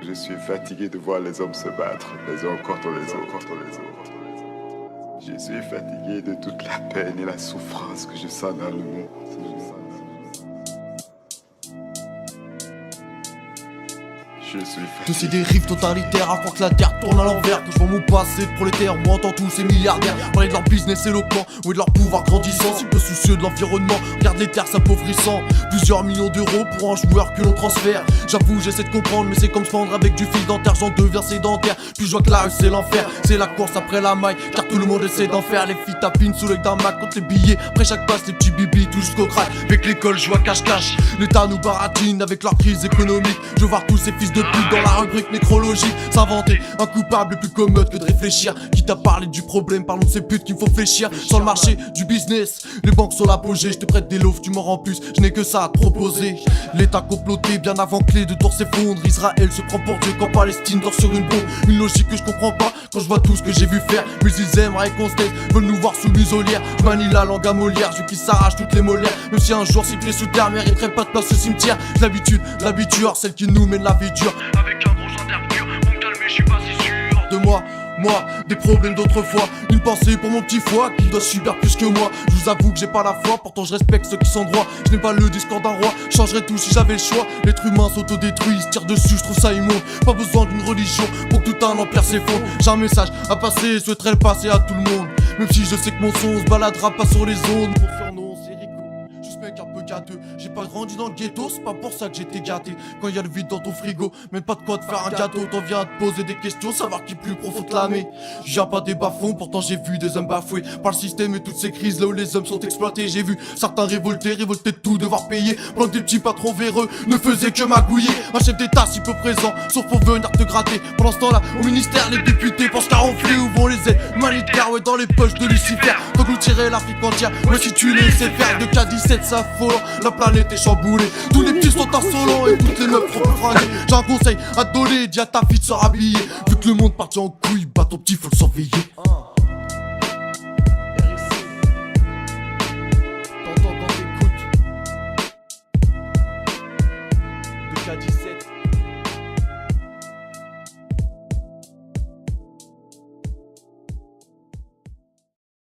Je suis fatigué de voir les hommes se battre, les uns contre les autres. Je suis fatigué de toute la peine et la souffrance que je sens dans le monde. Je suis De ces fatigué. dérives totalitaires à croire que la terre tourne à l'envers. Que je vois mon passé de prolétaire ou entends tous ces milliardaires parler de leur business éloquent ou de leur pouvoir grandissant. Si peu soucieux de l'environnement, regarde les terres s'appauvrissant. Plusieurs millions d'euros pour un joueur que l'on transfère. J'avoue j'essaie de comprendre mais c'est comme se fendre avec du fil dentaire. J'en deviens sédentaire, puis je vois que la rue c'est l'enfer. C'est la course après la maille car tout le monde essaie d'en faire. Les filles tapinent sous l'œil d'un Mac contre les billets. Après chaque passe les petits bibis tout jusqu'au crack. Avec l'école je vois cache-cache. L'État nous baratine avec leur crise économique. Je vois tous ces fils de pute dans la rubrique nécrologie. S'inventer un coupable plus commode que de réfléchir. Quitte à parler du problème, parlons de ces putes qu'il faut fléchir. Sur le marché du business, les banques sont l'apogée. Je te prête des loaves, tu m'en rends plus, je n'ai que ça à te proposer. L'État comploté bien avant que les deux tours s'effondrent. Israël se prend pour Dieu quand Palestine dort sur une bombe. Une logique que je comprends pas quand je vois tout ce que j'ai vu faire. Mais ils aimeraient qu'on se taise, veulent nous voir sous muselière. Je manie la langue à Molière, je qui s'arrache toutes les molaires. Même si un jour si pieds sous terre mériterait pas de place au cimetière. L'habitude, celle qui nous mène la vie dure. Avec un gros d'herbe pour me calmer, je suis pas si sûr de moi, des problèmes d'autrefois. Une pensée pour mon petit foie qui doit subir plus que moi. Je vous avoue que j'ai pas la foi, pourtant je respecte ceux qui sont droits. Je n'ai pas le discours d'un roi, je changerais tout si j'avais le choix. L'être humain s'autodétruit, se tire dessus, je trouve ça immonde. Pas besoin d'une religion pour que tout un empire s'effondre. J'ai un message à passer, souhaiterais le passer à tout le monde. Même si je sais que mon son se baladera pas sur les ondes. Mon surnom c'est Rico, juste mec un peu gâteux. J'ai pas grandi dans le ghetto, c'est pas pour ça que j'étais gâté. Quand y a le vide dans ton frigo, même pas de quoi te faire un gâteau. T'en viens à te poser des questions, savoir qui plus profond clamer. J'ai pas des bas-fonds, pourtant j'ai vu des hommes bafoués par le système et toutes ces crises là où les hommes sont exploités. J'ai vu certains révoltés de tout devoir payer. Pendant que des petits patrons véreux ne faisaient que magouiller. Un chef d'état si peu présent, sauf pour venir te gratter. Pendant ce temps-là, au ministère, les députés pensent qu'à ronfler où vont les aides humanitaires. Ouais, dans les poches de Lucifer, t'engloutirais l'Afrique entière. Ouais, si tu laissais faire de K17, ça affolant. La planète est chamboulée, tous les petits sont insolents et toutes les meufs trop fringuées. J'ai un conseil à te donner, dis à ta fille de se rhabiller. Vu que le monde partit en couille, bah ton petit faut le surveiller. T'entends quand t'écoutes de K17.